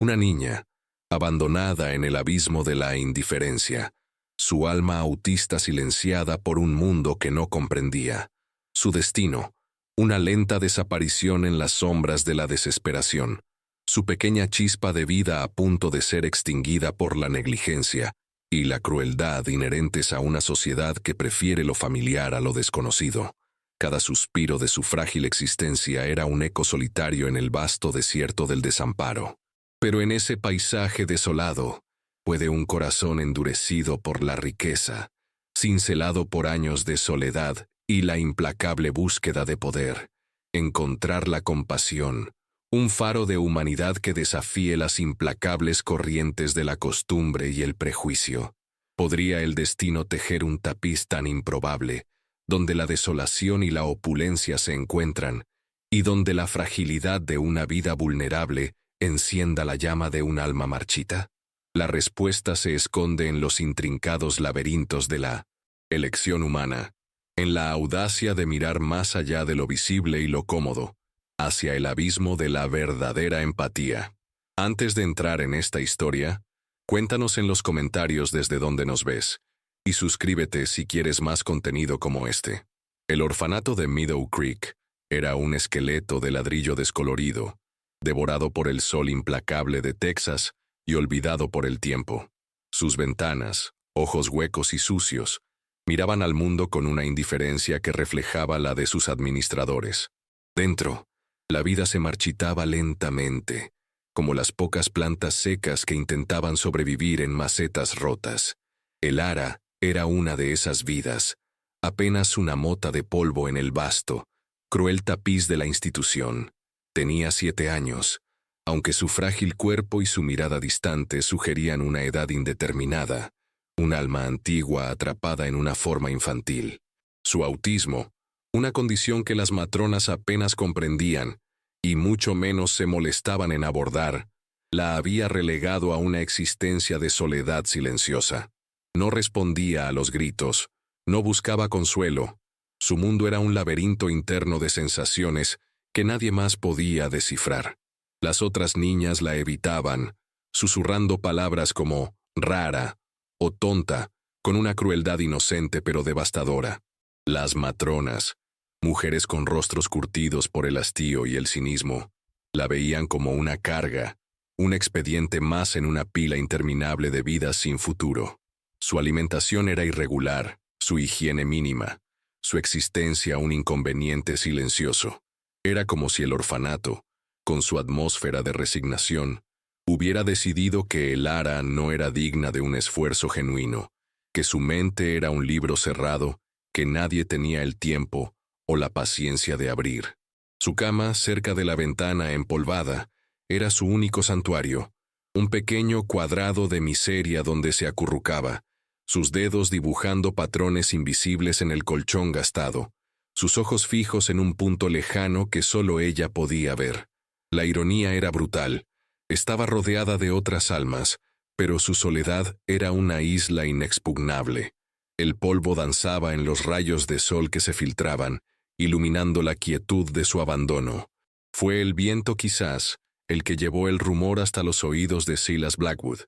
Una niña, abandonada en el abismo de la indiferencia, su alma autista silenciada por un mundo que no comprendía. Su destino, una lenta desaparición en las sombras de la desesperación. Su pequeña chispa de vida a punto de ser extinguida por la negligencia y la crueldad inherentes a una sociedad que prefiere lo familiar a lo desconocido. Cada suspiro de su frágil existencia era un eco solitario en el vasto desierto del desamparo. Pero en ese paisaje desolado, puede un corazón endurecido por la riqueza, cincelado por años de soledad y la implacable búsqueda de poder, encontrar la compasión, un faro de humanidad que desafíe las implacables corrientes de la costumbre y el prejuicio. ¿Podría el destino tejer un tapiz tan improbable, donde la desolación y la opulencia se encuentran, y donde la fragilidad de una vida vulnerable encienda la llama de un alma marchita? La respuesta se esconde en los intrincados laberintos de la elección humana, en la audacia de mirar más allá de lo visible y lo cómodo, hacia el abismo de la verdadera empatía. Antes de entrar en esta historia, cuéntanos en los comentarios desde dónde nos ves, y suscríbete si quieres más contenido como este. El orfanato de Meadow Creek era un esqueleto de ladrillo descolorido, devorado por el sol implacable de Texas y olvidado por el tiempo. Sus ventanas, ojos huecos y sucios, miraban al mundo con una indiferencia que reflejaba la de sus administradores. Dentro, la vida se marchitaba lentamente, como las pocas plantas secas que intentaban sobrevivir en macetas rotas. El ara era una de esas vidas, apenas una mota de polvo en el vasto, cruel tapiz de la institución. Tenía 7 años, aunque su frágil cuerpo y su mirada distante sugerían una edad indeterminada, un alma antigua atrapada en una forma infantil. Su autismo, una condición que las matronas apenas comprendían, y mucho menos se molestaban en abordar, la había relegado a una existencia de soledad silenciosa. No respondía a los gritos, no buscaba consuelo. Su mundo era un laberinto interno de sensaciones que nadie más podía descifrar. Las otras niñas la evitaban, susurrando palabras como rara o tonta, con una crueldad inocente pero devastadora. Las matronas, mujeres con rostros curtidos por el hastío y el cinismo, la veían como una carga, un expediente más en una pila interminable de vidas sin futuro. Su alimentación era irregular, su higiene mínima, su existencia un inconveniente silencioso. Era como si el orfanato, con su atmósfera de resignación, hubiera decidido que el ara no era digna de un esfuerzo genuino, que su mente era un libro cerrado que nadie tenía el tiempo o la paciencia de abrir. Su cama, cerca de la ventana empolvada, era su único santuario, un pequeño cuadrado de miseria donde se acurrucaba, sus dedos dibujando patrones invisibles en el colchón gastado, sus ojos fijos en un punto lejano que solo ella podía ver. La ironía era brutal. Estaba rodeada de otras almas, pero su soledad era una isla inexpugnable. El polvo danzaba en los rayos de sol que se filtraban, iluminando la quietud de su abandono. Fue el viento quizás el que llevó el rumor hasta los oídos de Silas Blackwood,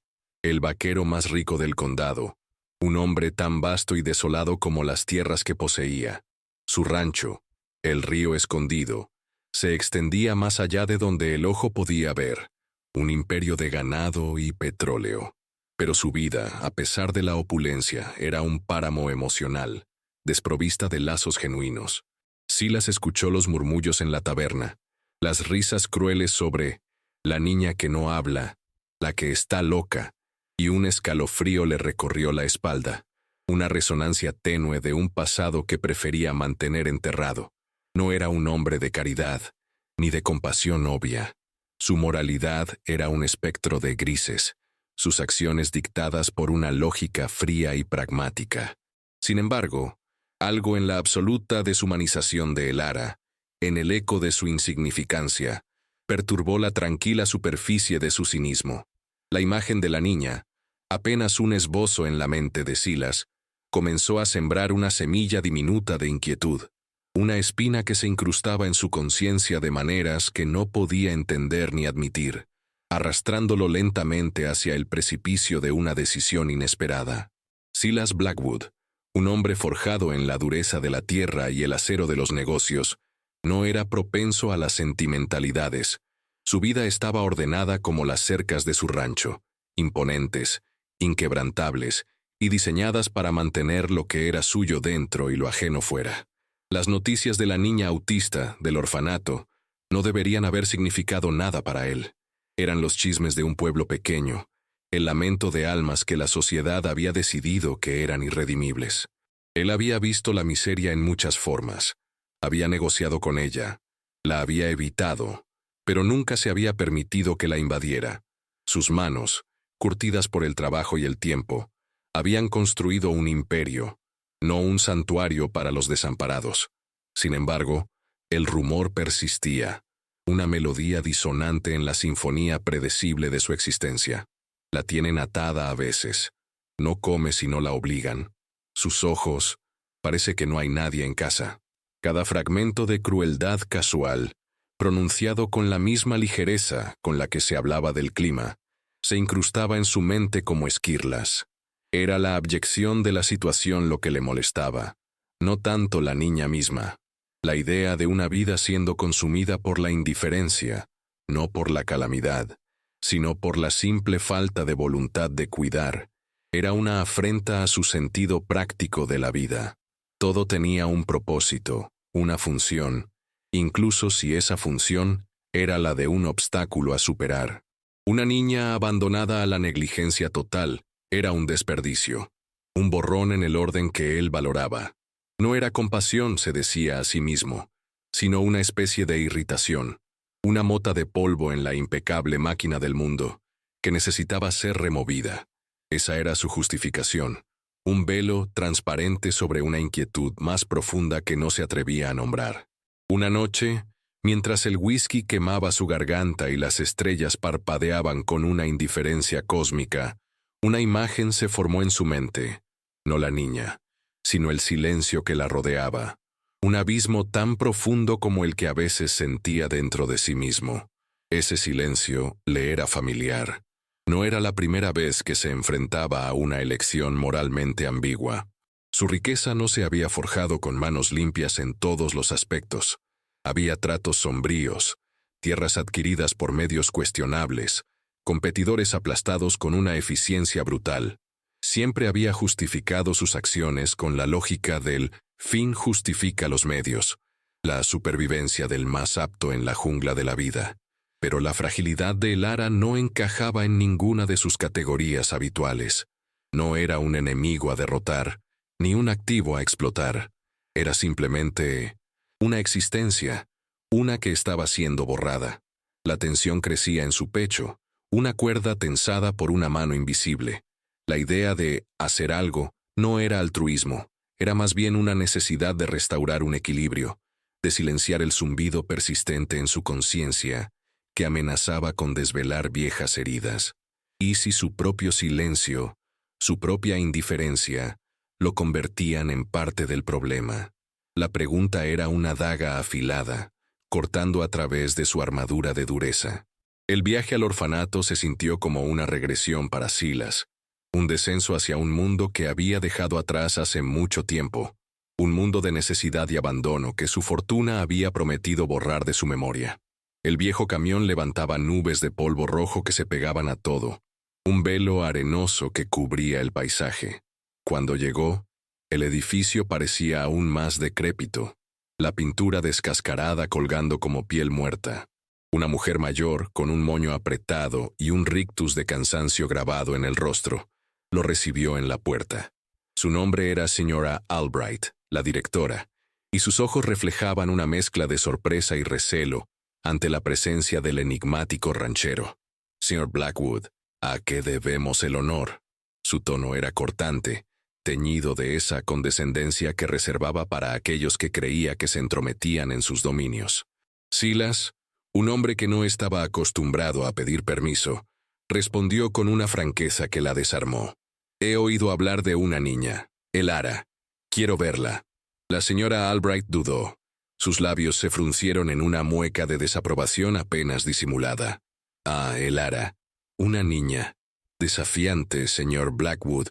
el vaquero más rico del condado, un hombre tan vasto y desolado como las tierras que poseía. Su rancho, el río escondido, se extendía más allá de donde el ojo podía ver, un imperio de ganado y petróleo. Pero su vida, a pesar de la opulencia, era un páramo emocional, desprovista de lazos genuinos. Silas escuchó los murmullos en la taberna, las risas crueles sobre la niña que no habla, la que está loca, y un escalofrío le recorrió la espalda, una resonancia tenue de un pasado que prefería mantener enterrado. No era un hombre de caridad, ni de compasión obvia. Su moralidad era un espectro de grises, sus acciones dictadas por una lógica fría y pragmática. Sin embargo, algo en la absoluta deshumanización de el ara, en el eco de su insignificancia, perturbó la tranquila superficie de su cinismo. La imagen de la niña, apenas un esbozo en la mente de Silas, comenzó a sembrar una semilla diminuta de inquietud, una espina que se incrustaba en su conciencia de maneras que no podía entender ni admitir. arrastrándolo lentamente hacia el precipicio de una decisión inesperada. Silas Blackwood, un hombre forjado en la dureza de la tierra y el acero de los negocios, no era propenso a las sentimentalidades. Su vida estaba ordenada como las cercas de su rancho, imponentes, inquebrantables y diseñadas para mantener lo que era suyo dentro y lo ajeno fuera. Las noticias de la niña autista del orfanato no deberían haber significado nada para él. Eran los chismes de un pueblo pequeño, el lamento de almas que la sociedad había decidido que eran irredimibles. Él había visto la miseria en muchas formas, había negociado con ella, la había evitado, pero nunca se había permitido que la invadiera. Sus manos, curtidas por el trabajo y el tiempo, habían construido un imperio, no un santuario para los desamparados. Sin embargo, el rumor persistía, una melodía disonante en la sinfonía predecible de su existencia. La tienen atada a veces, no come si no la obligan. Sus ojos, parece que no hay nadie en casa. Cada fragmento de crueldad casual, pronunciado con la misma ligereza con la que se hablaba del clima, se incrustaba en su mente como esquirlas. Era la abyección de la situación lo que le molestaba, no tanto la niña misma. La idea de una vida siendo consumida por la indiferencia, no por la calamidad, sino por la simple falta de voluntad de cuidar, era una afrenta a su sentido práctico de la vida. Todo tenía un propósito, una función, incluso si esa función era la de un obstáculo a superar. Una niña abandonada a la negligencia total era un desperdicio, un borrón en el orden que él valoraba. No era compasión, se decía a sí mismo, sino una especie de irritación, una mota de polvo en la impecable máquina del mundo, que necesitaba ser removida. Esa era su justificación, un velo transparente sobre una inquietud más profunda que no se atrevía a nombrar. Una noche, mientras el whisky quemaba su garganta y las estrellas parpadeaban con una indiferencia cósmica, una imagen se formó en su mente, no la niña, sino el silencio que la rodeaba, un abismo tan profundo como el que a veces sentía dentro de sí mismo. Ese silencio le era familiar. No era la primera vez que se enfrentaba a una elección moralmente ambigua. Su riqueza no se había forjado con manos limpias en todos los aspectos. Había tratos sombríos, tierras adquiridas por medios cuestionables, competidores aplastados con una eficiencia brutal. Siempre había justificado sus acciones con la lógica del fin justifica los medios, la supervivencia del más apto en la jungla de la vida. Pero la fragilidad de Elara no encajaba en ninguna de sus categorías habituales. No era un enemigo a derrotar, ni un activo a explotar. Era simplemente una existencia, una que estaba siendo borrada. La tensión crecía en su pecho, una cuerda tensada por una mano invisible. La idea de hacer algo no era altruismo, era más bien una necesidad de restaurar un equilibrio, de silenciar el zumbido persistente en su conciencia, que amenazaba con desvelar viejas heridas. Y si su propio silencio, su propia indiferencia, lo convertían en parte del problema. La pregunta era una daga afilada, cortando a través de su armadura de dureza. El viaje al orfanato se sintió como una regresión para Silas, un descenso hacia un mundo que había dejado atrás hace mucho tiempo, un mundo de necesidad y abandono que su fortuna había prometido borrar de su memoria. El viejo camión levantaba nubes de polvo rojo que se pegaban a todo, un velo arenoso que cubría el paisaje. Cuando llegó, el edificio parecía aún más decrépito, la pintura descascarada colgando como piel muerta. Una mujer mayor, con un moño apretado y un rictus de cansancio grabado en el rostro, lo recibió en la puerta. Su nombre era señora Albright, la directora, y sus ojos reflejaban una mezcla de sorpresa y recelo ante la presencia del enigmático ranchero. Señor Blackwood, ¿a qué debemos el honor? Su tono era cortante, teñido de esa condescendencia que reservaba para aquellos que creía que se entrometían en sus dominios. Silas, un hombre que no estaba acostumbrado a pedir permiso, respondió con una franqueza que la desarmó. He oído hablar de una niña, Elara. Quiero verla. La señora Albright dudó. Sus labios se fruncieron en una mueca de desaprobación apenas disimulada. Ah, Elara. Una niña. Desafiante, señor Blackwood.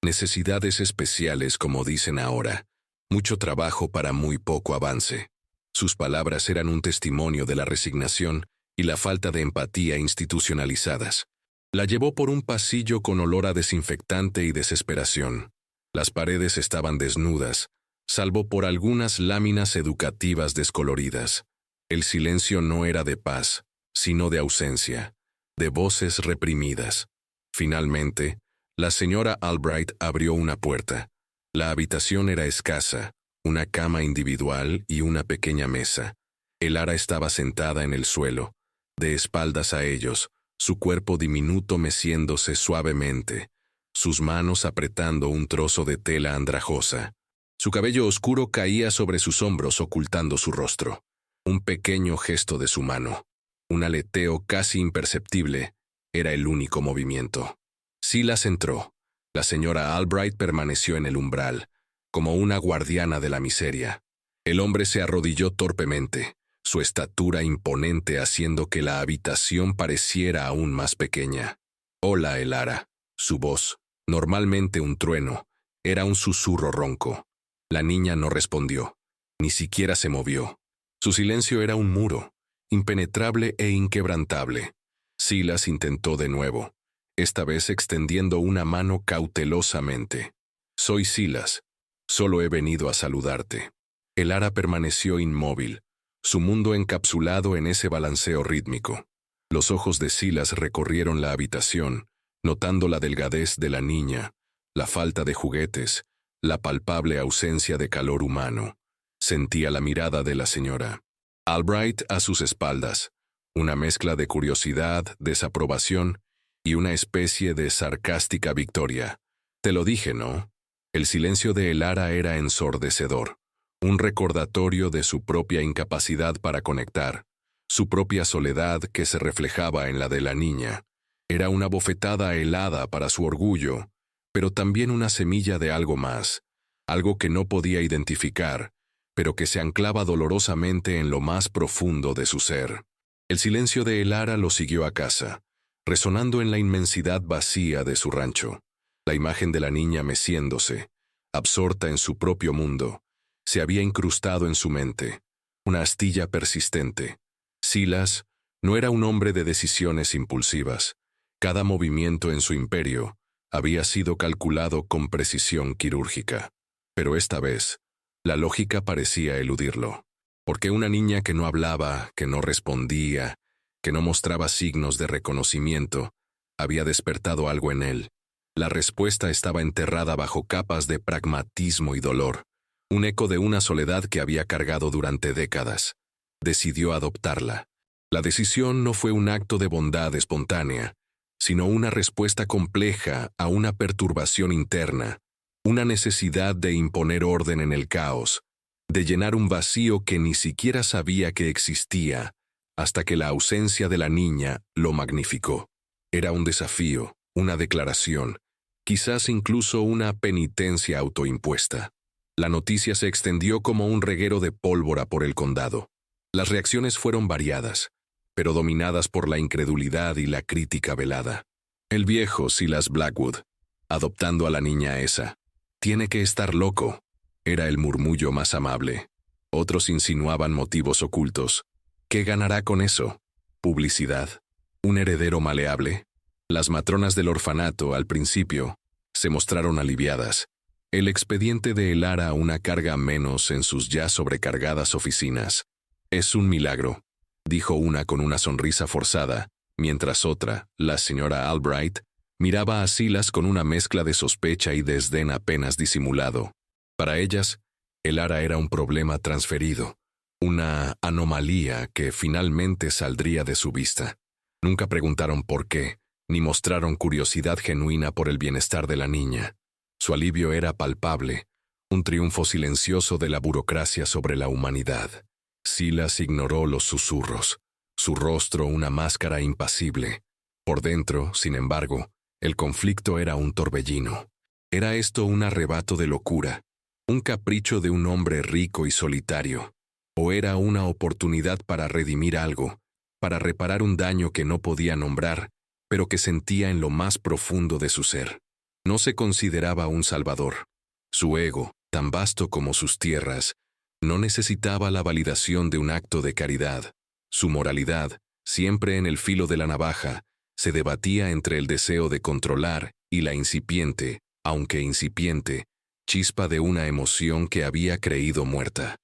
Necesidades especiales, como dicen ahora. Mucho trabajo para muy poco avance. Sus palabras eran un testimonio de la resignación y la falta de empatía institucionalizadas. La llevó por un pasillo con olor a desinfectante y desesperación. Las paredes estaban desnudas, salvo por algunas láminas educativas descoloridas. El silencio no era de paz, sino de ausencia, de voces reprimidas. Finalmente, la señora Albright abrió una puerta. La habitación era escasa, una cama individual y una pequeña mesa. Elara estaba sentada en el suelo, de espaldas a ellos, su cuerpo diminuto meciéndose suavemente, sus manos apretando un trozo de tela andrajosa. Su cabello oscuro caía sobre sus hombros ocultando su rostro. Un pequeño gesto de su mano, un aleteo casi imperceptible, era el único movimiento. Silas entró. La señora Albright permaneció en el umbral, como una guardiana de la miseria. El hombre se arrodilló torpemente, su estatura imponente haciendo que la habitación pareciera aún más pequeña. «Hola, Elara». Su voz, normalmente un trueno, era un susurro ronco. La niña no respondió, ni siquiera se movió. Su silencio era un muro, impenetrable e inquebrantable. Silas intentó de nuevo, esta vez extendiendo una mano cautelosamente. «Soy Silas. Solo he venido a saludarte». Elara permaneció inmóvil, su mundo encapsulado en ese balanceo rítmico. Los ojos de Silas recorrieron la habitación, notando la delgadez de la niña, la falta de juguetes, la palpable ausencia de calor humano. Sentía la mirada de la señora Albright a sus espaldas, una mezcla de curiosidad, desaprobación y una especie de sarcástica victoria. «Te lo dije, ¿no?» El silencio de Elara era ensordecedor, un recordatorio de su propia incapacidad para conectar, su propia soledad que se reflejaba en la de la niña. Era una bofetada helada para su orgullo, pero también una semilla de algo más, algo que no podía identificar, pero que se anclaba dolorosamente en lo más profundo de su ser. El silencio de Elara lo siguió a casa, resonando en la inmensidad vacía de su rancho. La imagen de la niña meciéndose, absorta en su propio mundo, se había incrustado en su mente, una astilla persistente. Silas no era un hombre de decisiones impulsivas. Cada movimiento en su imperio había sido calculado con precisión quirúrgica. Pero esta vez, la lógica parecía eludirlo. Porque una niña que no hablaba, que no respondía, que no mostraba signos de reconocimiento, había despertado algo en él. La respuesta estaba enterrada bajo capas de pragmatismo y dolor, un eco de una soledad que había cargado durante décadas. Decidió adoptarla. La decisión no fue un acto de bondad espontánea, sino una respuesta compleja a una perturbación interna, una necesidad de imponer orden en el caos, de llenar un vacío que ni siquiera sabía que existía, hasta que la ausencia de la niña lo magnificó. Era un desafío, una declaración, quizás incluso una penitencia autoimpuesta. La noticia se extendió como un reguero de pólvora por el condado. Las reacciones fueron variadas, pero dominadas por la incredulidad y la crítica velada. El viejo Silas Blackwood, adoptando a la niña esa. «Tiene que estar loco», era el murmullo más amable. Otros insinuaban motivos ocultos. ¿Qué ganará con eso? ¿Publicidad? ¿Un heredero maleable? Las matronas del orfanato, al principio, se mostraron aliviadas. El expediente de Elara una carga menos en sus ya sobrecargadas oficinas. «Es un milagro», dijo una con una sonrisa forzada, mientras otra, la señora Albright, miraba a Silas con una mezcla de sospecha y desdén apenas disimulado. Para ellas, Elara era un problema transferido, una anomalía que finalmente saldría de su vista. Nunca preguntaron por qué, ni mostraron curiosidad genuina por el bienestar de la niña. Su alivio era palpable, un triunfo silencioso de la burocracia sobre la humanidad. Silas ignoró los susurros, su rostro una máscara impasible. Por dentro, sin embargo, el conflicto era un torbellino. ¿Era esto un arrebato de locura, un capricho de un hombre rico y solitario? ¿O era una oportunidad para redimir algo, para reparar un daño que no podía nombrar, pero que sentía en lo más profundo de su ser. No se consideraba un salvador. Su ego, tan vasto como sus tierras, no necesitaba la validación de un acto de caridad. Su moralidad, siempre en el filo de la navaja, se debatía entre el deseo de controlar y la incipiente, aunque incipiente, chispa de una emoción que había creído muerta.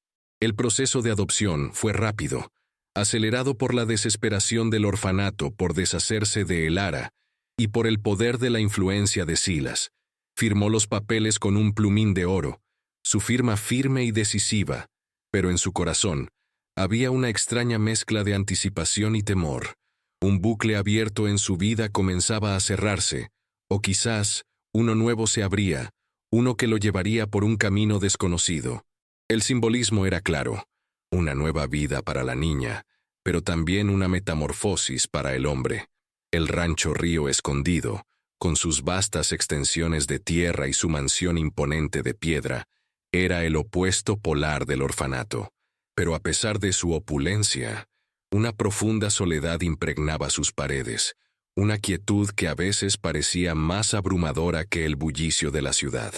El proceso de adopción fue rápido, acelerado por la desesperación del orfanato por deshacerse de Elara y por el poder de la influencia de Silas. Firmó los papeles con un plumín de oro, su firma firme y decisiva, pero en su corazón había una extraña mezcla de anticipación y temor. Un bucle abierto en su vida comenzaba a cerrarse, o quizás uno nuevo se abría, uno que lo llevaría por un camino desconocido. El simbolismo era claro, una nueva vida para la niña, pero también una metamorfosis para el hombre. El rancho Río Escondido, con sus vastas extensiones de tierra y su mansión imponente de piedra, era el opuesto polar del orfanato. Pero a pesar de su opulencia, una profunda soledad impregnaba sus paredes, una quietud que a veces parecía más abrumadora que el bullicio de la ciudad.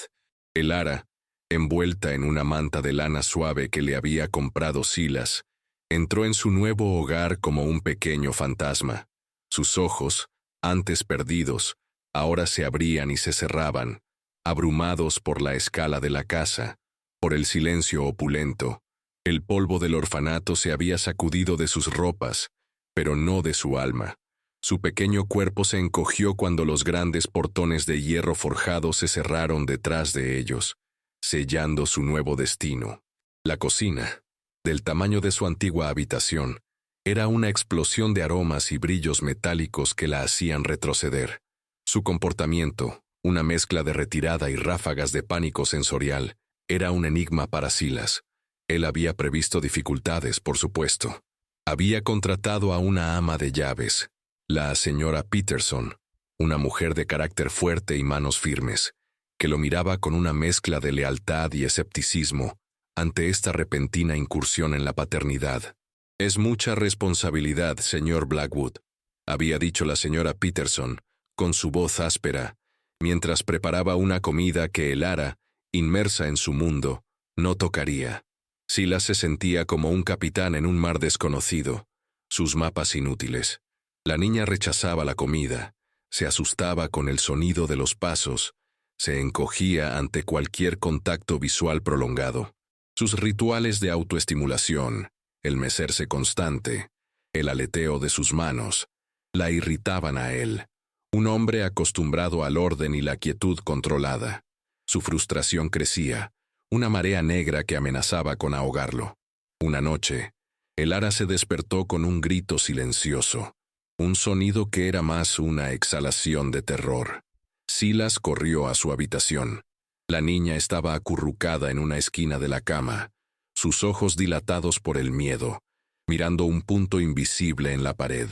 Elara, envuelta en una manta de lana suave que le había comprado Silas, entró en su nuevo hogar como un pequeño fantasma. Sus ojos, antes perdidos, ahora se abrían y se cerraban, abrumados por la escala de la casa, por el silencio opulento. El polvo del orfanato se había sacudido de sus ropas, pero no de su alma. Su pequeño cuerpo se encogió cuando los grandes portones de hierro forjado se cerraron detrás de ellos, sellando su nuevo destino. La cocina, del tamaño de su antigua habitación, era una explosión de aromas y brillos metálicos que la hacían retroceder. Su comportamiento, una mezcla de retirada y ráfagas de pánico sensorial, era un enigma para Silas. Él había previsto dificultades, por supuesto. Había contratado a una ama de llaves, la señora Peterson, una mujer de carácter fuerte y manos firmes, que lo miraba con una mezcla de lealtad y escepticismo ante esta repentina incursión en la paternidad. «Es mucha responsabilidad, señor Blackwood», había dicho la señora Peterson, con su voz áspera, mientras preparaba una comida que Elara, inmersa en su mundo, no tocaría. Silas se sentía como un capitán en un mar desconocido, sus mapas inútiles. La niña rechazaba la comida, se asustaba con el sonido de los pasos, se encogía ante cualquier contacto visual prolongado. Sus rituales de autoestimulación, el mecerse constante, el aleteo de sus manos, la irritaban a él, un hombre acostumbrado al orden y la quietud controlada. Su frustración crecía, una marea negra que amenazaba con ahogarlo. Una noche, Elara se despertó con un grito silencioso, un sonido que era más una exhalación de terror. Silas corrió a su habitación. La niña estaba acurrucada en una esquina de la cama, sus ojos dilatados por el miedo, mirando un punto invisible en la pared.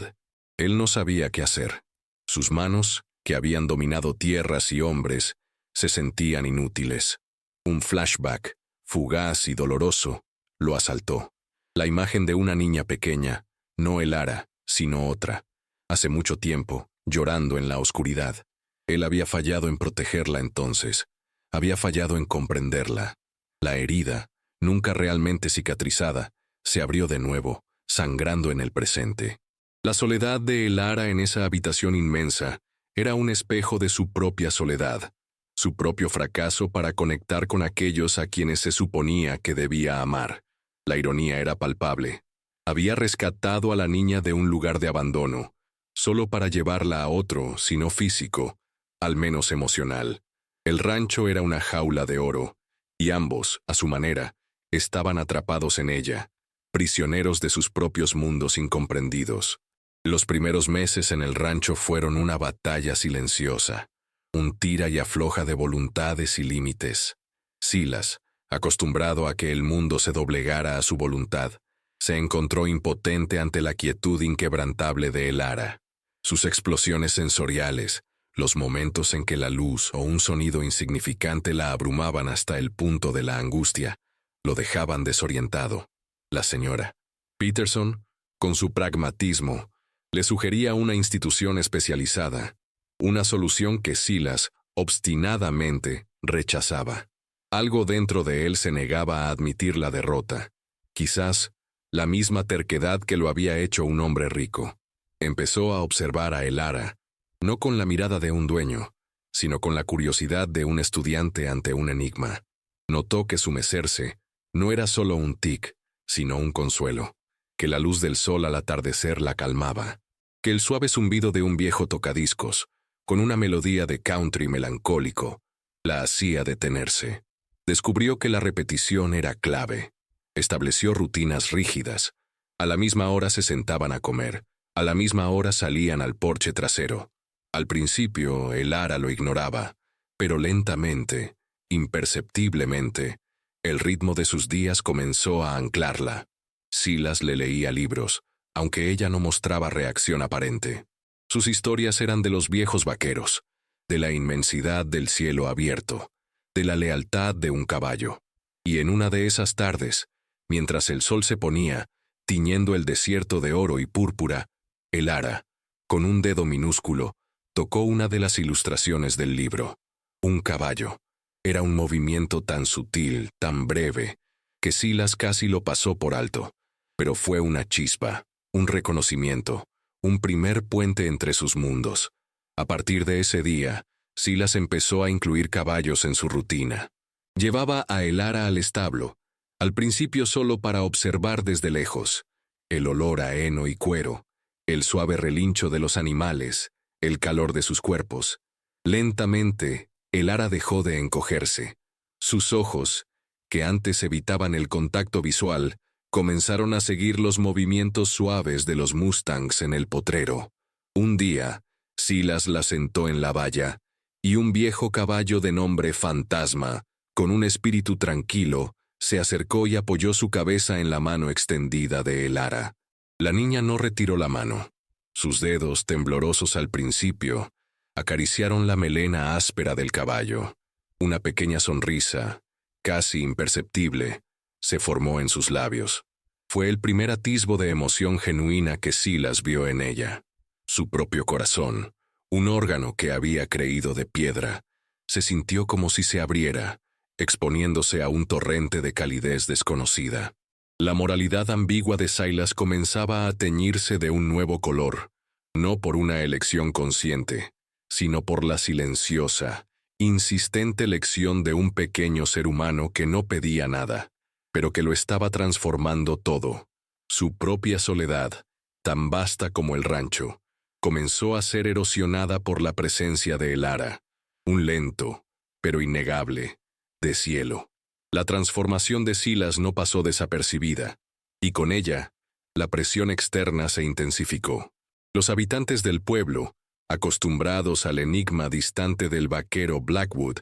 Él no sabía qué hacer. Sus manos, que habían dominado tierras y hombres, se sentían inútiles. Un flashback, fugaz y doloroso, lo asaltó. La imagen de una niña pequeña, no Elara, sino otra, hace mucho tiempo, llorando en la oscuridad. Él había fallado en protegerla entonces, había fallado en comprenderla. La herida, nunca realmente cicatrizada, se abrió de nuevo, sangrando en el presente. La soledad de Elara en esa habitación inmensa era un espejo de su propia soledad, su propio fracaso para conectar con aquellos a quienes se suponía que debía amar. La ironía era palpable. Había rescatado a la niña de un lugar de abandono, solo para llevarla a otro, si no físico, al menos emocional. El rancho era una jaula de oro, y ambos, a su manera, estaban atrapados en ella, prisioneros de sus propios mundos incomprendidos. Los primeros meses en el rancho fueron una batalla silenciosa, un tira y afloja de voluntades y límites. Silas, acostumbrado a que el mundo se doblegara a su voluntad, se encontró impotente ante la quietud inquebrantable de Elara. Sus explosiones sensoriales, los momentos en que la luz o un sonido insignificante la abrumaban hasta el punto de la angustia, lo dejaban desorientado. La señora Peterson, Con su pragmatismo, le sugería una institución especializada, una solución que Silas obstinadamente rechazaba. Algo dentro de él se negaba a admitir la derrota. Quizás la misma terquedad que lo había hecho un hombre rico. Empezó a observar a Elara, no con la mirada de un dueño, sino con la curiosidad de un estudiante ante un enigma. Notó que su mecerse no era solo un tic, sino un consuelo, que la luz del sol al atardecer la calmaba, que el suave zumbido de un viejo tocadiscos, con una melodía de country melancólico, la hacía detenerse. Descubrió que la repetición era clave. Estableció rutinas rígidas. A la misma hora se sentaban a comer. A la misma hora salían al porche trasero. Al principio, Elara lo ignoraba, pero lentamente, imperceptiblemente, el ritmo de sus días comenzó a anclarla. Silas le leía libros, aunque ella no mostraba reacción aparente. Sus historias eran de los viejos vaqueros, de la inmensidad del cielo abierto, de la lealtad de un caballo. Y en una de esas tardes, mientras el sol se ponía, tiñendo el desierto de oro y púrpura, Elara, con un dedo minúsculo, tocó una de las ilustraciones del libro. Un caballo. Era un movimiento tan sutil, tan breve, que Silas casi lo pasó por alto. Pero fue una chispa, un reconocimiento, un primer puente entre sus mundos. A partir de ese día, Silas empezó a incluir caballos en su rutina. Llevaba a Elara al establo, al principio solo para observar desde lejos, el olor a heno y cuero, el suave relincho de los animales, el calor de sus cuerpos. Lentamente, Elara dejó de encogerse. Sus ojos, que antes evitaban el contacto visual, comenzaron a seguir los movimientos suaves de los mustangs en el potrero. Un día, Silas la sentó en la valla, y un viejo caballo de nombre Fantasma, con un espíritu tranquilo, se acercó y apoyó su cabeza en la mano extendida de Elara. La niña no retiró la mano. Sus dedos, temblorosos al principio, acariciaron la melena áspera del caballo. Una pequeña sonrisa, casi imperceptible, se formó en sus labios. Fue el primer atisbo de emoción genuina que Silas vio en ella. Su propio corazón, un órgano que había creído de piedra, se sintió como si se abriera, exponiéndose a un torrente de calidez desconocida. La moralidad ambigua de Silas comenzaba a teñirse de un nuevo color, no por una elección consciente, sino por la silenciosa, insistente elección de un pequeño ser humano que no pedía nada, pero que lo estaba transformando todo. Su propia soledad, tan vasta como el rancho, comenzó a ser erosionada por la presencia de Elara, un lento, pero innegable, deshielo. La transformación de Silas no pasó desapercibida, y con ella, la presión externa se intensificó. Los habitantes del pueblo, acostumbrados al enigma distante del vaquero Blackwood,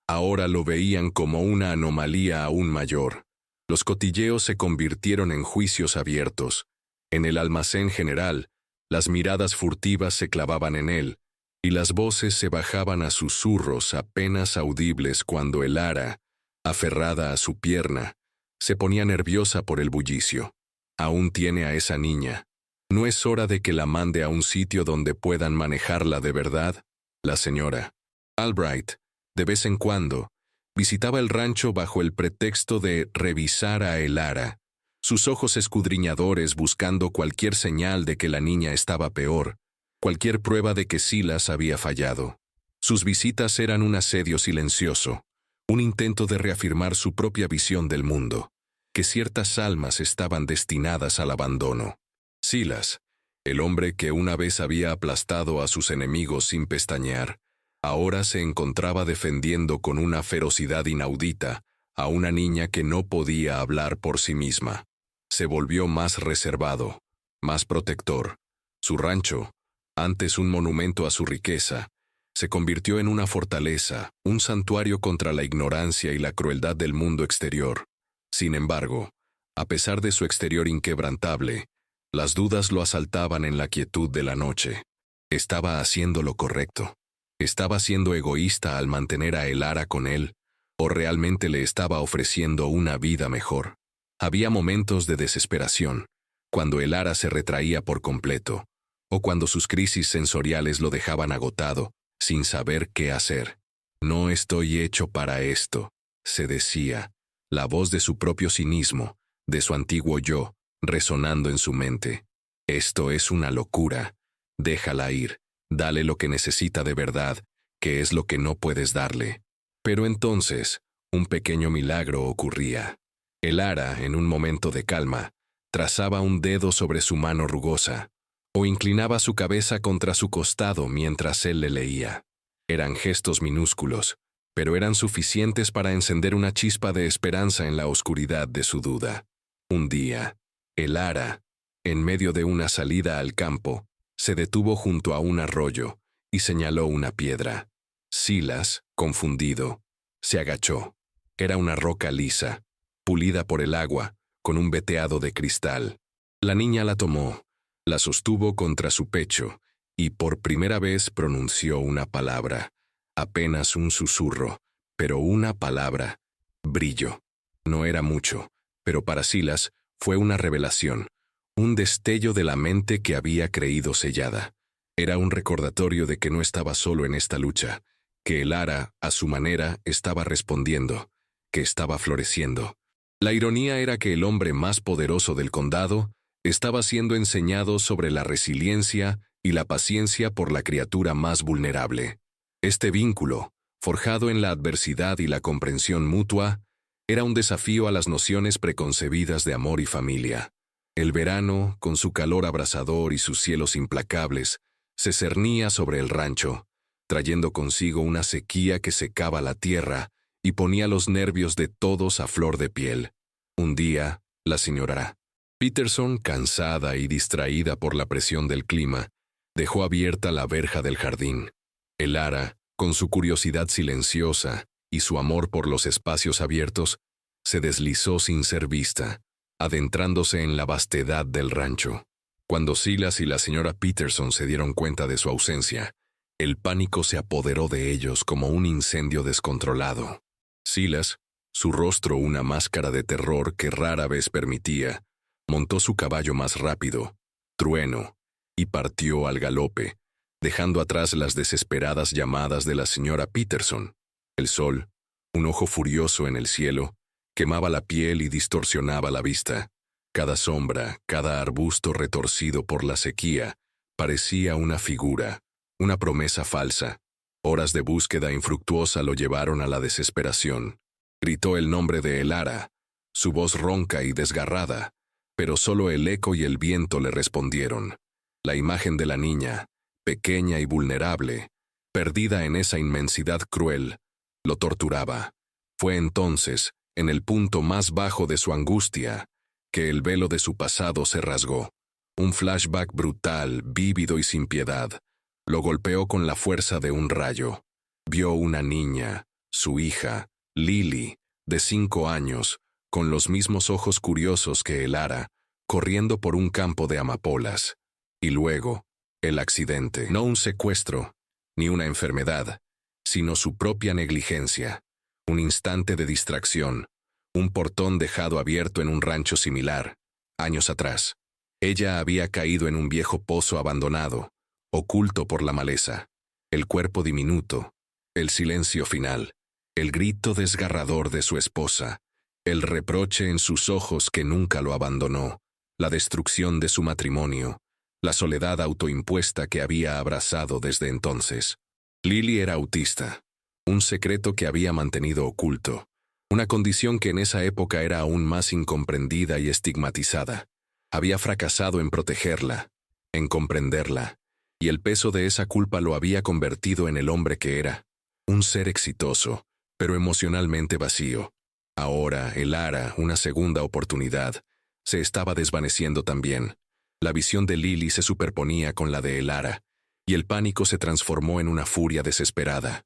ahora lo veían como una anomalía aún mayor. Los cotilleos se convirtieron en juicios abiertos. En el almacén general, las miradas furtivas se clavaban en él, y las voces se bajaban a susurros apenas audibles cuando Elara, aferrada a su pierna, se ponía nerviosa por el bullicio. Aún tiene a esa niña. ¿No es hora de que la mande a un sitio donde puedan manejarla de verdad? La señora Albright, de vez en cuando, visitaba el rancho bajo el pretexto de revisar a Elara, sus ojos escudriñadores buscando cualquier señal de que la niña estaba peor, cualquier prueba de que Silas había fallado. Sus visitas eran un asedio silencioso, un intento de reafirmar su propia visión del mundo, que ciertas almas estaban destinadas al abandono. Silas, el hombre que una vez había aplastado a sus enemigos sin pestañear, ahora se encontraba defendiendo con una ferocidad inaudita a una niña que no podía hablar por sí misma. Se volvió más reservado, más protector. Su rancho, antes un monumento a su riqueza, se convirtió en una fortaleza, un santuario contra la ignorancia y la crueldad del mundo exterior. Sin embargo, a pesar de su exterior inquebrantable, las dudas lo asaltaban en la quietud de la noche. ¿Estaba haciendo lo correcto? ¿Estaba siendo egoísta al mantener a Elara con él? ¿O realmente le estaba ofreciendo una vida mejor? Había momentos de desesperación, cuando Elara se retraía por completo, o cuando sus crisis sensoriales lo dejaban agotado, sin saber qué hacer. No estoy hecho para esto, se decía, la voz de su propio cinismo, de su antiguo yo, resonando en su mente. Esto es una locura. Déjala ir, dale lo que necesita de verdad, que es lo que no puedes darle. Pero entonces, un pequeño milagro ocurría. Elara, en un momento de calma, trazaba un dedo sobre su mano rugosa, o inclinaba su cabeza contra su costado mientras él le leía. Eran gestos minúsculos, pero eran suficientes para encender una chispa de esperanza en la oscuridad de su duda. Un día, Elara, en medio de una salida al campo, se detuvo junto a un arroyo y señaló una piedra. Silas, confundido, se agachó. Era una roca lisa, pulida por el agua, con un veteado de cristal. La niña la tomó, la sostuvo contra su pecho y por primera vez pronunció una palabra, apenas un susurro, pero una palabra, brillo. No era mucho, pero para Silas fue una revelación, un destello de la mente que había creído sellada. Era un recordatorio de que no estaba solo en esta lucha, que Elara, a su manera, estaba respondiendo, que estaba floreciendo. La ironía era que el hombre más poderoso del condado estaba siendo enseñado sobre la resiliencia y la paciencia por la criatura más vulnerable. Este vínculo, forjado en la adversidad y la comprensión mutua, era un desafío a las nociones preconcebidas de amor y familia. El verano, con su calor abrasador y sus cielos implacables, se cernía sobre el rancho, trayendo consigo una sequía que secaba la tierra y ponía los nervios de todos a flor de piel. Un día, la señora Peterson, cansada y distraída por la presión del clima, dejó abierta la verja del jardín. Elara, con su curiosidad silenciosa y su amor por los espacios abiertos, se deslizó sin ser vista, adentrándose en la vastedad del rancho. Cuando Silas y la señora Peterson se dieron cuenta de su ausencia, el pánico se apoderó de ellos como un incendio descontrolado. Silas, su rostro una máscara de terror que rara vez permitía, montó su caballo más rápido, Trueno, y partió al galope, dejando atrás las desesperadas llamadas de la señora Peterson. El sol, un ojo furioso en el cielo, quemaba la piel y distorsionaba la vista. Cada sombra, cada arbusto retorcido por la sequía, parecía una figura, una promesa falsa. Horas de búsqueda infructuosa lo llevaron a la desesperación. Gritó el nombre de Elara, su voz ronca y desgarrada, pero solo el eco y el viento le respondieron. La imagen de la niña, pequeña y vulnerable, perdida en esa inmensidad cruel, lo torturaba. Fue entonces, en el punto más bajo de su angustia, que el velo de su pasado se rasgó. Un flashback brutal, vívido y sin piedad, lo golpeó con la fuerza de un rayo. Vio una niña, su hija, Lily, de 5 años, con los mismos ojos curiosos que Elara, corriendo por un campo de amapolas. Y luego, el accidente. No un secuestro, ni una enfermedad, sino su propia negligencia. Un instante de distracción, un portón dejado abierto en un rancho similar, años atrás. Ella había caído en un viejo pozo abandonado, oculto por la maleza. El cuerpo diminuto, el silencio final, el grito desgarrador de su esposa, el reproche en sus ojos que nunca lo abandonó, la destrucción de su matrimonio, la soledad autoimpuesta que había abrazado desde entonces. Lily era autista, un secreto que había mantenido oculto, una condición que en esa época era aún más incomprendida y estigmatizada. Había fracasado en protegerla, en comprenderla, y el peso de esa culpa lo había convertido en el hombre que era, un ser exitoso, pero emocionalmente vacío. Ahora, Elara, una segunda oportunidad, se estaba desvaneciendo también. La visión de Lily se superponía con la de Elara, y el pánico se transformó en una furia desesperada.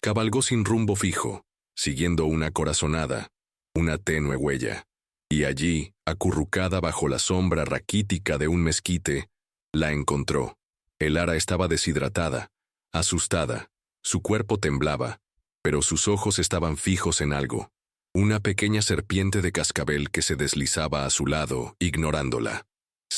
Cabalgó sin rumbo fijo, siguiendo una corazonada, una tenue huella. Y allí, acurrucada bajo la sombra raquítica de un mezquite, la encontró. Elara estaba deshidratada, asustada, su cuerpo temblaba, pero sus ojos estaban fijos en algo. Una pequeña serpiente de cascabel que se deslizaba a su lado, ignorándola.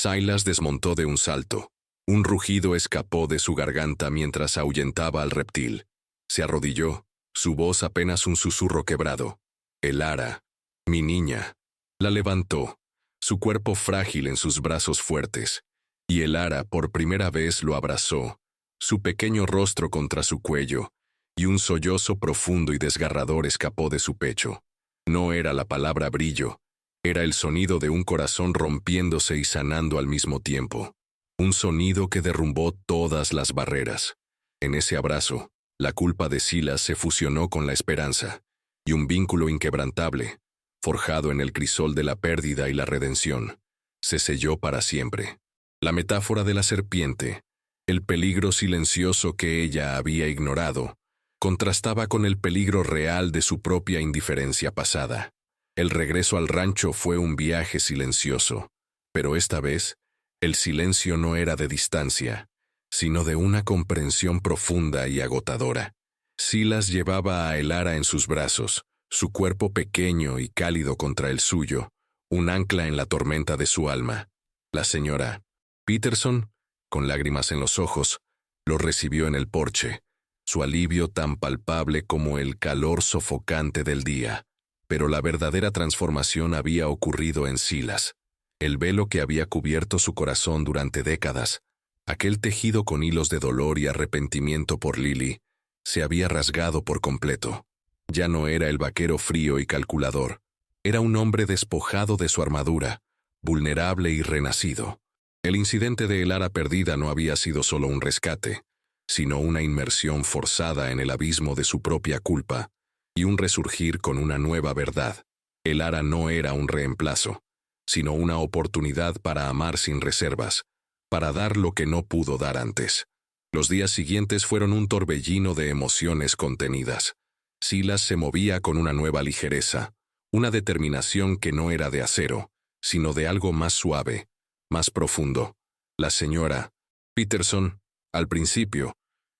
Silas desmontó de un salto. Un rugido escapó de su garganta mientras ahuyentaba al reptil. Se arrodilló, su voz apenas un susurro quebrado. Elara, mi niña. La levantó, su cuerpo frágil en sus brazos fuertes, y Elara por primera vez lo abrazó, su pequeño rostro contra su cuello, y un sollozo profundo y desgarrador escapó de su pecho. No era la palabra brillo, era el sonido de un corazón rompiéndose y sanando al mismo tiempo. Un sonido que derrumbó todas las barreras. En ese abrazo, la culpa de Silas se fusionó con la esperanza, y un vínculo inquebrantable, forjado en el crisol de la pérdida y la redención, se selló para siempre. La metáfora de la serpiente, el peligro silencioso que ella había ignorado, contrastaba con el peligro real de su propia indiferencia pasada. El regreso al rancho fue un viaje silencioso, pero esta vez, el silencio no era de distancia, sino de una comprensión profunda y agotadora. Silas llevaba a Elara en sus brazos, su cuerpo pequeño y cálido contra el suyo, un ancla en la tormenta de su alma. La señora Peterson, con lágrimas en los ojos, lo recibió en el porche, su alivio tan palpable como el calor sofocante del día. Pero la verdadera transformación había ocurrido en Silas. El velo que había cubierto su corazón durante décadas, aquel tejido con hilos de dolor y arrepentimiento por Lily, se había rasgado por completo. Ya no era el vaquero frío y calculador, era un hombre despojado de su armadura, vulnerable y renacido. El incidente de Elara perdida no había sido solo un rescate, sino una inmersión forzada en el abismo de su propia culpa, y un resurgir con una nueva verdad. Elara no era un reemplazo, sino una oportunidad para amar sin reservas, para dar lo que no pudo dar antes. Los días siguientes fueron un torbellino de emociones contenidas. Silas se movía con una nueva ligereza, una determinación que no era de acero, sino de algo más suave, más profundo. La señora Peterson, al principio,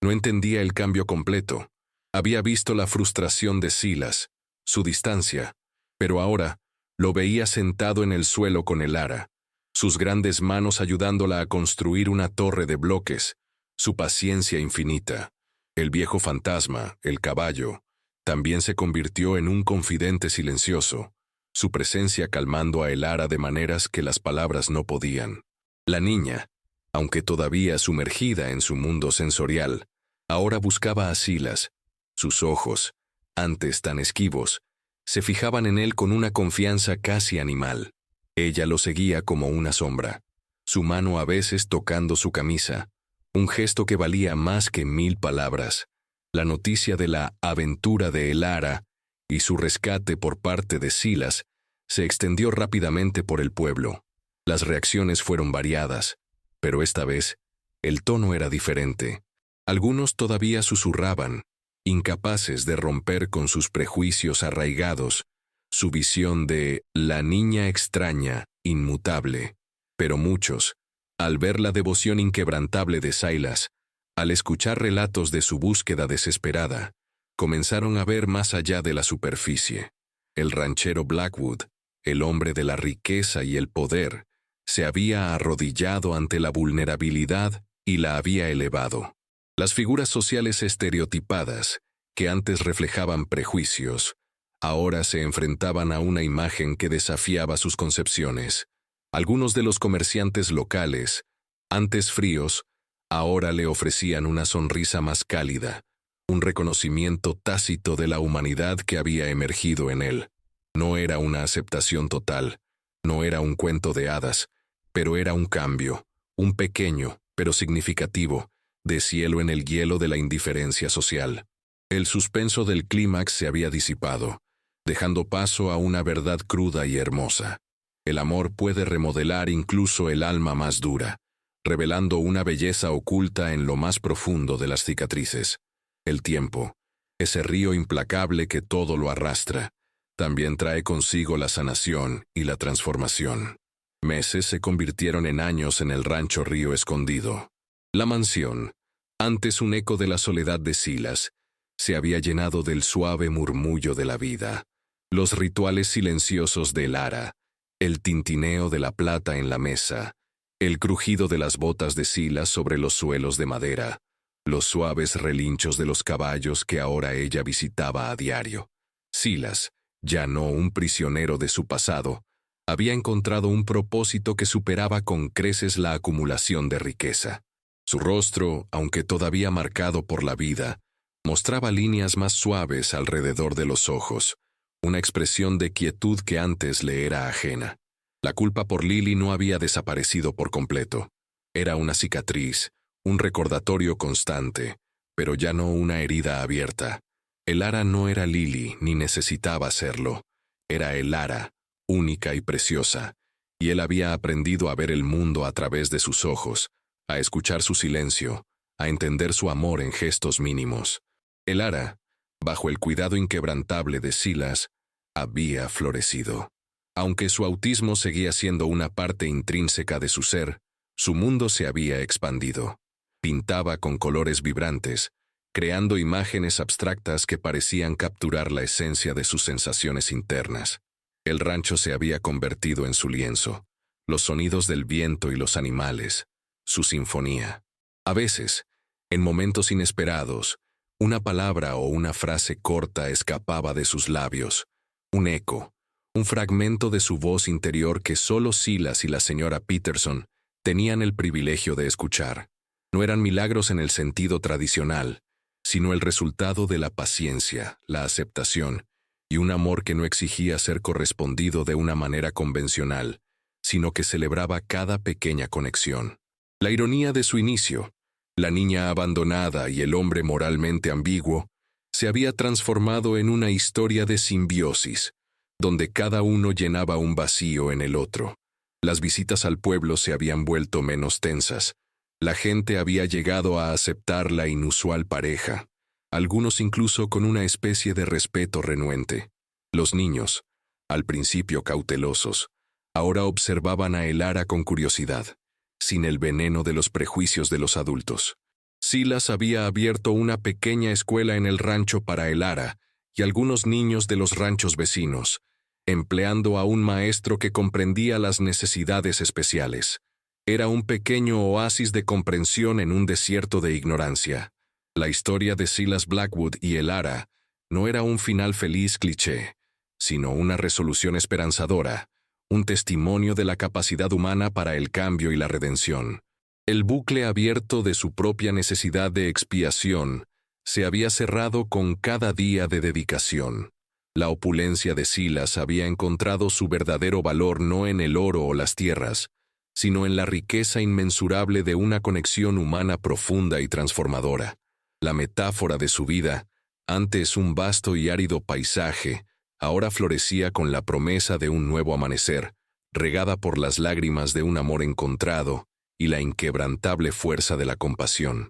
no entendía el cambio completo. Había visto la frustración de Silas, su distancia, pero ahora lo veía sentado en el suelo con Elara, sus grandes manos ayudándola a construir una torre de bloques, su paciencia infinita. El viejo fantasma, el caballo, también se convirtió en un confidente silencioso, su presencia calmando a Elara de maneras que las palabras no podían. La niña, aunque todavía sumergida en su mundo sensorial, ahora buscaba a Silas. Sus ojos, antes tan esquivos, se fijaban en él con una confianza casi animal. Ella lo seguía como una sombra, su mano a veces tocando su camisa, un gesto que valía más que 1000 palabras. La noticia de la aventura de Elara y su rescate por parte de Silas se extendió rápidamente por el pueblo. Las reacciones fueron variadas, pero esta vez el tono era diferente. Algunos todavía susurraban, incapaces de romper con sus prejuicios arraigados, su visión de la niña extraña, inmutable. Pero muchos, al ver la devoción inquebrantable de Silas, al escuchar relatos de su búsqueda desesperada, comenzaron a ver más allá de la superficie. El ranchero Blackwood, el hombre de la riqueza y el poder, se había arrodillado ante la vulnerabilidad y la había elevado. Las figuras sociales estereotipadas, que antes reflejaban prejuicios, ahora se enfrentaban a una imagen que desafiaba sus concepciones. Algunos de los comerciantes locales, antes fríos, ahora le ofrecían una sonrisa más cálida, un reconocimiento tácito de la humanidad que había emergido en él. No era una aceptación total, no era un cuento de hadas, pero era un cambio, un pequeño, pero significativo, de cielo en el hielo de la indiferencia social. El suspenso del clímax se había disipado, dejando paso a una verdad cruda y hermosa. El amor puede remodelar incluso el alma más dura, revelando una belleza oculta en lo más profundo de las cicatrices. El tiempo, ese río implacable que todo lo arrastra, también trae consigo la sanación y la transformación. Meses se convirtieron en años en el rancho Río Escondido. La mansión, antes un eco de la soledad de Silas, se había llenado del suave murmullo de la vida. Los rituales silenciosos de Elara, el tintineo de la plata en la mesa, El crujido de las botas de Silas sobre los suelos de madera, los suaves relinchos de los caballos que ahora ella visitaba a diario. Silas, ya no un prisionero de su pasado, había encontrado un propósito que superaba con creces la acumulación de riqueza. Su rostro, aunque todavía marcado por la vida, mostraba líneas más suaves alrededor de los ojos, una expresión de quietud que antes le era ajena. La culpa por Lily no había desaparecido por completo. Era una cicatriz, un recordatorio constante, pero ya no una herida abierta. Elara no era Lily ni necesitaba serlo. Era Elara, única y preciosa, y él había aprendido a ver el mundo a través de sus ojos, a escuchar su silencio, a entender su amor en gestos mínimos. Elara, bajo el cuidado inquebrantable de Silas, había florecido. Aunque su autismo seguía siendo una parte intrínseca de su ser, su mundo se había expandido. Pintaba con colores vibrantes, creando imágenes abstractas que parecían capturar la esencia de sus sensaciones internas. El rancho se había convertido en su lienzo, los sonidos del viento y los animales, su sinfonía. A veces, en momentos inesperados, una palabra o una frase corta escapaba de sus labios, un eco, un fragmento de su voz interior que solo Silas y la señora Peterson tenían el privilegio de escuchar. No eran milagros en el sentido tradicional, sino el resultado de la paciencia, la aceptación y un amor que no exigía ser correspondido de una manera convencional, sino que celebraba cada pequeña conexión. La ironía de su inicio, la niña abandonada y el hombre moralmente ambiguo, se había transformado en una historia de simbiosis, donde cada uno llenaba un vacío en el otro. Las visitas al pueblo se habían vuelto menos tensas. La gente había llegado a aceptar la inusual pareja, algunos incluso con una especie de respeto renuente. Los niños, al principio cautelosos, ahora observaban a Elara con curiosidad, sin el veneno de los prejuicios de los adultos. Silas había abierto una pequeña escuela en el rancho para Elara y algunos niños de los ranchos vecinos, empleando a un maestro que comprendía las necesidades especiales. Era un pequeño oasis de comprensión en un desierto de ignorancia. La historia de Silas Blackwood y Elara no era un final feliz cliché, sino una resolución esperanzadora, un testimonio de la capacidad humana para el cambio y la redención. El bucle abierto de su propia necesidad de expiación se había cerrado con cada día de dedicación. La opulencia de Silas había encontrado su verdadero valor no en el oro o las tierras, sino en la riqueza inmensurable de una conexión humana profunda y transformadora. La metáfora de su vida, antes un vasto y árido paisaje, ahora florecía con la promesa de un nuevo amanecer, regada por las lágrimas de un amor encontrado y la inquebrantable fuerza de la compasión.